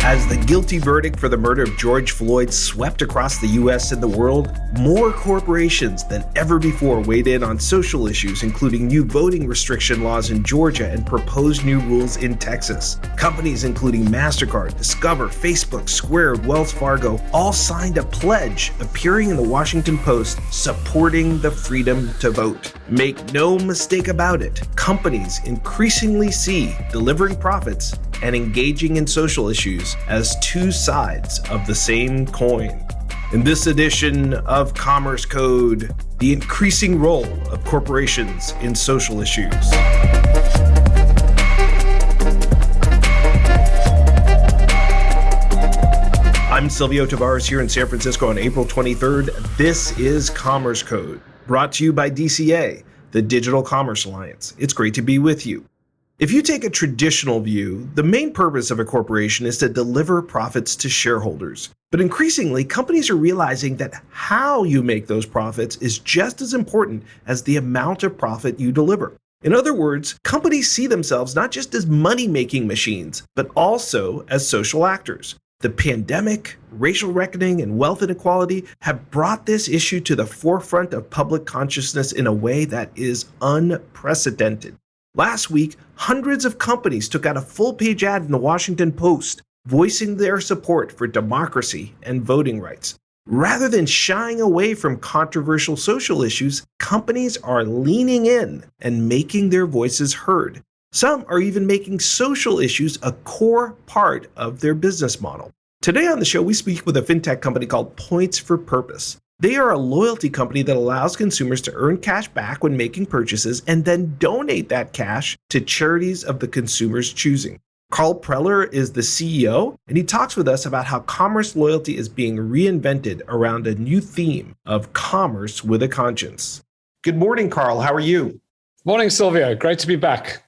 As the guilty verdict for the murder of George Floyd swept across the U.S. and the world, more corporations than ever before weighed in on social issues, including new voting restriction laws in Georgia and proposed new rules in Texas. Companies including MasterCard, Discover, Facebook, Square, Wells Fargo all signed a pledge appearing in the Washington Post supporting the freedom to vote. Make no mistake about it, companies increasingly see delivering profits and engaging in social issues as two sides of the same coin. In this edition of Commerce Code, the increasing role of corporations in social issues. I'm Silvio Tavares here in San Francisco on April 23rd. This is Commerce Code, brought to you by DCA, the Digital Commerce Alliance. It's great to be with you. If you take a traditional view, the main purpose of a corporation is to deliver profits to shareholders. But increasingly, companies are realizing that how you make those profits is just as important as the amount of profit you deliver. In other words, companies see themselves not just as money-making machines, but also as social actors. The pandemic, racial reckoning, and wealth inequality have brought this issue to the forefront of public consciousness in a way that is unprecedented. Last week, hundreds of companies took out a full-page ad in the Washington Post, voicing their support for democracy and voting rights. Rather than shying away from controversial social issues, companies are leaning in and making their voices heard. Some are even making social issues a core part of their business model. Today on the show, we speak with a fintech company called Points for Purpose. They are a loyalty company that allows consumers to earn cash back when making purchases and then donate that cash to charities of the consumer's choosing. Carl Preller is the CEO, and he talks with us about how commerce loyalty is being reinvented around a new theme of commerce with a conscience. Good morning, Carl. How are you? Morning, Silvio. Great to be back.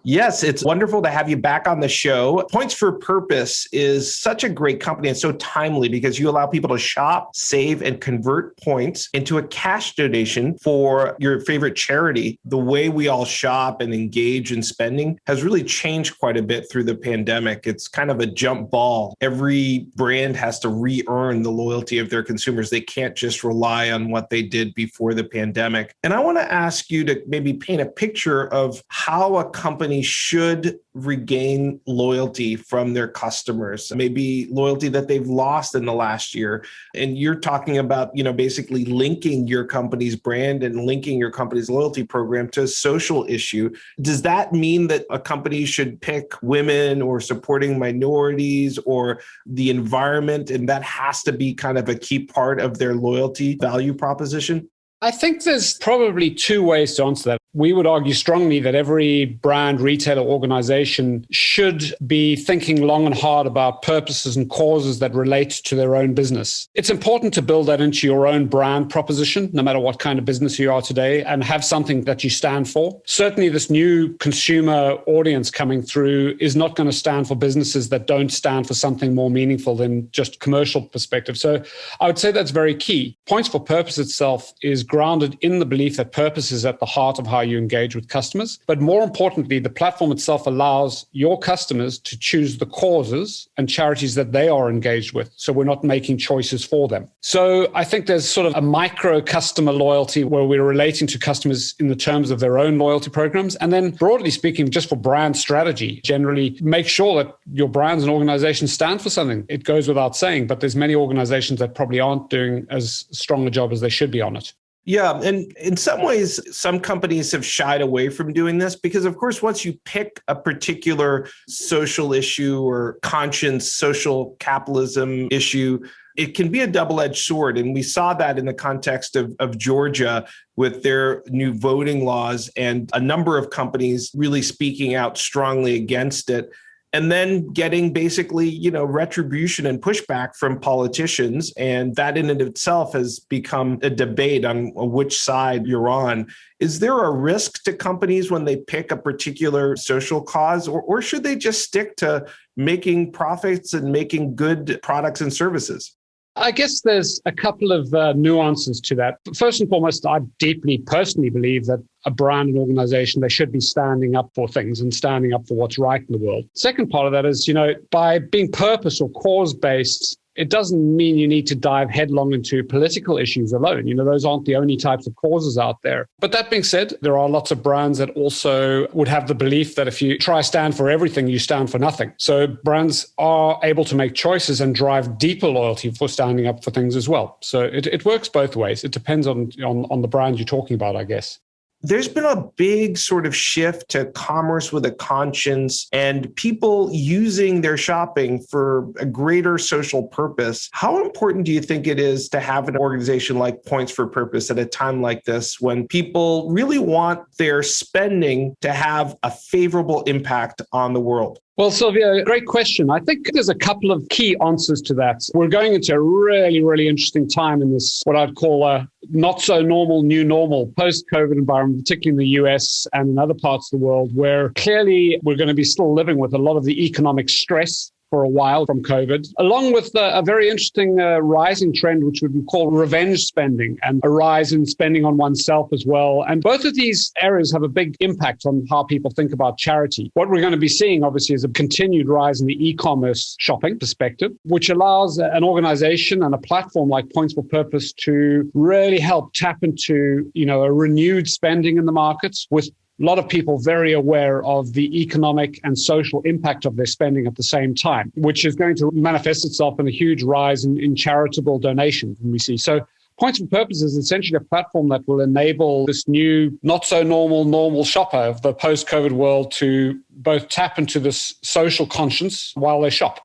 Yes, it's wonderful to have you back on the show. Points for Purpose is such a great company and so timely because you allow people to shop, save, and convert points into a cash donation for your favorite charity. The way we all shop and engage in spending has really changed quite a bit through the pandemic. It's kind of a jump ball. Every brand has to re-earn the loyalty of their consumers. They can't just rely on what they did before the pandemic. And I want to ask you to maybe paint a picture of how a company should regain loyalty from their customers, maybe loyalty that they've lost in the last year. And you're talking about, basically linking your company's brand and linking your company's loyalty program to a social issue. Does that mean that a company should pick women or supporting minorities or the environment, and that has to be kind of a key part of their loyalty value proposition? I think there's probably two ways to answer that. We would argue strongly that every brand, retailer, organization should be thinking long and hard about purposes and causes that relate to their own business. It's important to build that into your own brand proposition, no matter what kind of business you are today, and have something that you stand for. Certainly, this new consumer audience coming through is not going to stand for businesses that don't stand for something more meaningful than just commercial perspective. So I would say that's very key. Points for Purpose itself is grounded in the belief that purpose is at the heart of how you engage with customers. But more importantly, the platform itself allows your customers to choose the causes and charities that they are engaged with. So we're not making choices for them. So I think there's sort of a micro customer loyalty where we're relating to customers in the terms of their own loyalty programs. And then broadly speaking, just for brand strategy, generally make sure that your brands and organizations stand for something. It goes without saying, but there's many organizations that probably aren't doing as strong a job as they should be on it. Yeah. And in some ways, some companies have shied away from doing this because, of course, once you pick a particular social issue or conscience, social capitalism issue, it can be a double-edged sword. And we saw that in the context of Georgia with their new voting laws and a number of companies really speaking out strongly against it. And then getting basically, retribution and pushback from politicians. And that in and of itself has become a debate on which side you're on. Is there a risk to companies when they pick a particular social cause, or should they just stick to making profits and making good products and services? I guess there's a couple of nuances to that. First and foremost, I deeply personally believe that a brand and organization, they should be standing up for things and standing up for what's right in the world. Second part of that is, by being purpose or cause-based, it doesn't mean you need to dive headlong into political issues alone. Those aren't the only types of causes out there. But that being said, there are lots of brands that also would have the belief that if you try stand for everything, you stand for nothing. So brands are able to make choices and drive deeper loyalty for standing up for things as well. So it works both ways. It depends on the brand you're talking about, I guess. There's been a big sort of shift to commerce with a conscience and people using their shopping for a greater social purpose. How important do you think it is to have an organization like Points for Purpose at a time like this when people really want their spending to have a favorable impact on the world? Well, Sylvia, great question. I think there's a couple of key answers to that. We're going into a really, really interesting time in this, what I'd call a not so normal new normal post-COVID environment, particularly in the US and in other parts of the world, where clearly we're going to be still living with a lot of the economic stress for a while from COVID, along with a very interesting rising trend, which we would call revenge spending, and a rise in spending on oneself as well. And both of these areas have a big impact on how people think about charity. What we're going to be seeing, obviously, is a continued rise in the e-commerce shopping perspective, which allows an organization and a platform like Points for Purpose to really help tap into, a renewed spending in the markets with a lot of people very aware of the economic and social impact of their spending at the same time, which is going to manifest itself in a huge rise in charitable donations, we see. So Points for Purpose is essentially a platform that will enable this new, not so normal shopper of the post-COVID world to both tap into this social conscience while they shop.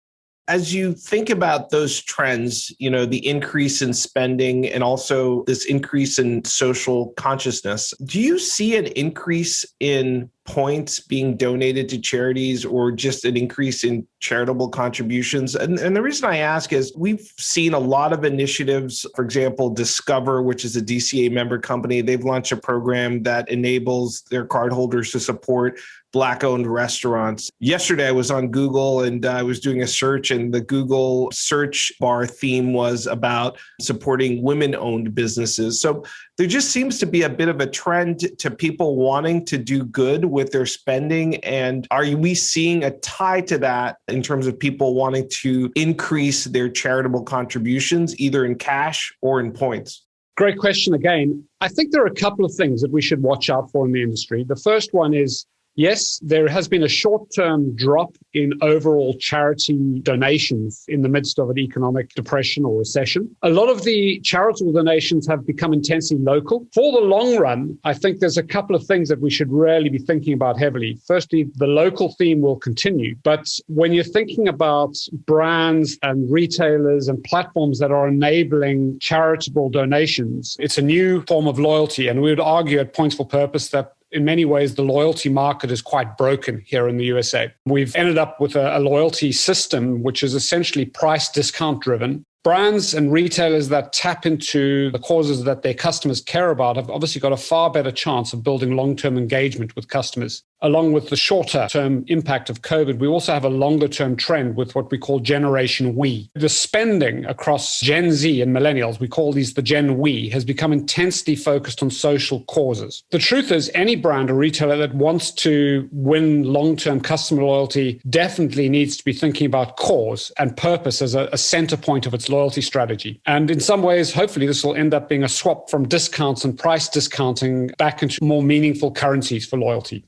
As you think about those trends, the increase in spending and also this increase in social consciousness, do you see an increase in points being donated to charities or just an increase in charitable contributions? And the reason I ask is we've seen a lot of initiatives. For example, Discover, which is a DCA member company, they've launched a program that enables their cardholders to support Black-owned restaurants. Yesterday, I was on Google and I was doing a search, and the Google search bar theme was about supporting women-owned businesses. So there just seems to be a bit of a trend to people wanting to do good with their spending. And are we seeing a tie to that in terms of people wanting to increase their charitable contributions, either in cash or in points? Great question again. I think there are a couple of things that we should watch out for in the industry. The first one is, yes, there has been a short-term drop in overall charity donations in the midst of an economic depression or recession. A lot of the charitable donations have become intensely local. For the long run, I think there's a couple of things that we should really be thinking about heavily. Firstly, the local theme will continue. But when you're thinking about brands and retailers and platforms that are enabling charitable donations, it's a new form of loyalty. And we would argue at Points for Purpose that in many ways, the loyalty market is quite broken here in the USA. We've ended up with a loyalty system, which is essentially price discount driven. Brands and retailers that tap into the causes that their customers care about have obviously got a far better chance of building long-term engagement with customers. Along with the shorter-term impact of COVID, we also have a longer-term trend with what we call Generation We. The spending across Gen Z and millennials, we call these the Gen We, has become intensely focused on social causes. The truth is, any brand or retailer that wants to win long-term customer loyalty definitely needs to be thinking about cause and purpose as a center point of its loyalty strategy. And in some ways, hopefully, this will end up being a swap from discounts and price discounting back into more meaningful currencies for loyalty.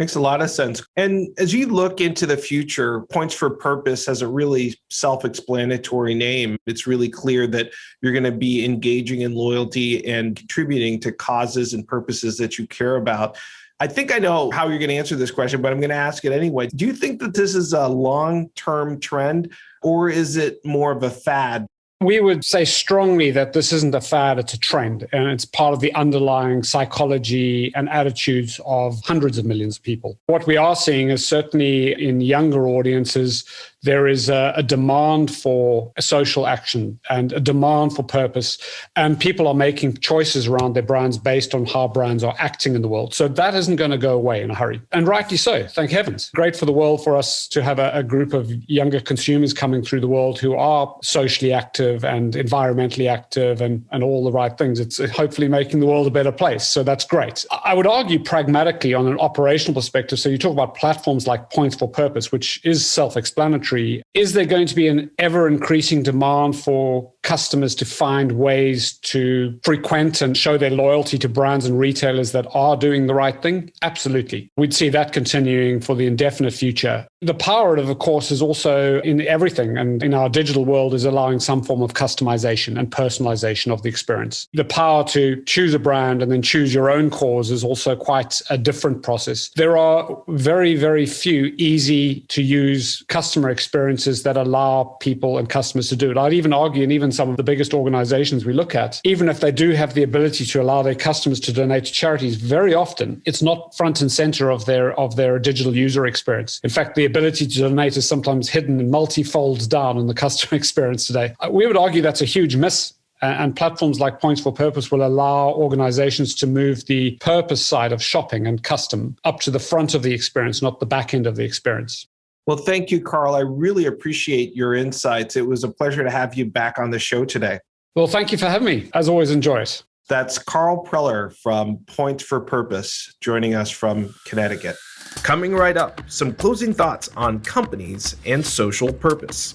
Makes a lot of sense. And as you look into the future, Points for Purpose has a really self-explanatory name. It's really clear that you're going to be engaging in loyalty and contributing to causes and purposes that you care about. I think I know how you're going to answer this question, but I'm going to ask it anyway. Do you think that this is a long-term trend, or is it more of a fad? We would say strongly that this isn't a fad, it's a trend, and it's part of the underlying psychology and attitudes of hundreds of millions of people. What we are seeing is certainly in younger audiences, There is a demand for a social action and a demand for purpose. And people are making choices around their brands based on how brands are acting in the world. So that isn't going to go away in a hurry. And rightly so, thank heavens. Great for the world for us to have a group of younger consumers coming through the world who are socially active and environmentally active and all the right things. It's hopefully making the world a better place. So that's great. I would argue pragmatically on an operational perspective. So you talk about platforms like Points for Purpose, which is self-explanatory. Is there going to be an ever-increasing demand for customers to find ways to frequent and show their loyalty to brands and retailers that are doing the right thing? Absolutely. We'd see that continuing for the indefinite future. The power of course, is also in everything. And in our digital world is allowing some form of customization and personalization of the experience. The power to choose a brand and then choose your own cause is also quite a different process. There are very, very few easy to use customer experiences that allow people and customers to do it. I'd even argue, and even some of the biggest organizations we look at, even if they do have the ability to allow their customers to donate to charities, very often it's not front and center of their digital user experience. In fact, the ability to donate is sometimes hidden in multi-folds down in the customer experience today. We would argue that's a huge miss. And platforms like Points for Purpose will allow organizations to move the purpose side of shopping and custom up to the front of the experience, not the back end of the experience. Well, thank you, Carl. I really appreciate your insights. It was a pleasure to have you back on the show today. Well, thank you for having me. As always, enjoy it. That's Carl Preller from Points for Purpose, joining us from Connecticut. Coming right up, some closing thoughts on companies and social purpose.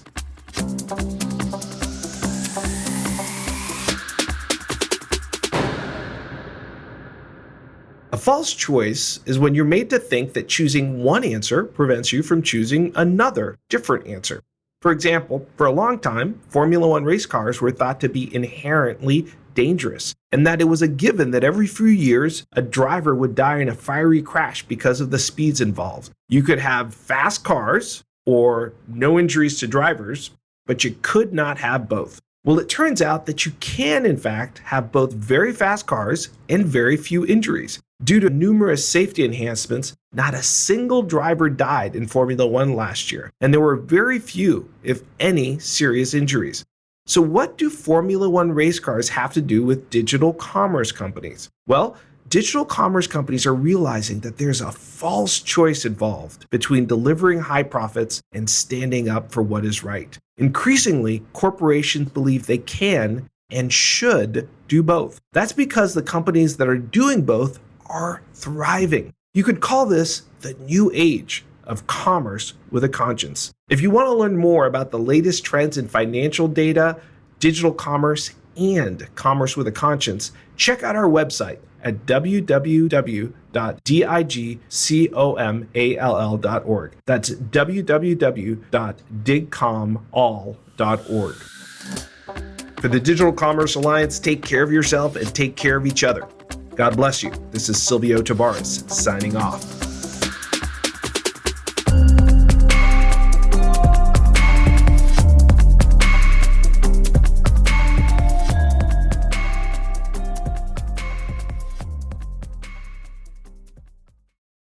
A false choice is when you're made to think that choosing one answer prevents you from choosing another different answer. For example, for a long time, Formula One race cars were thought to be inherently dangerous, and that it was a given that every few years, a driver would die in a fiery crash because of the speeds involved. You could have fast cars or no injuries to drivers, but you could not have both. Well, it turns out that you can, in fact, have both very fast cars and very few injuries. Due to numerous safety enhancements, not a single driver died in Formula One last year, and there were very few, if any, serious injuries. So what do Formula One race cars have to do with digital commerce companies? Well, digital commerce companies are realizing that there's a false choice involved between delivering high profits and standing up for what is right. Increasingly, corporations believe they can and should do both. That's because the companies that are doing both are thriving. You could call this the new age of commerce with a conscience. If you want to learn more about the latest trends in financial data, digital commerce, and commerce with a conscience, check out our website at www.digcomall.org. That's www.digcomall.org. For the Digital Commerce Alliance, take care of yourself and take care of each other. God bless you. This is Silvio Tavares signing off.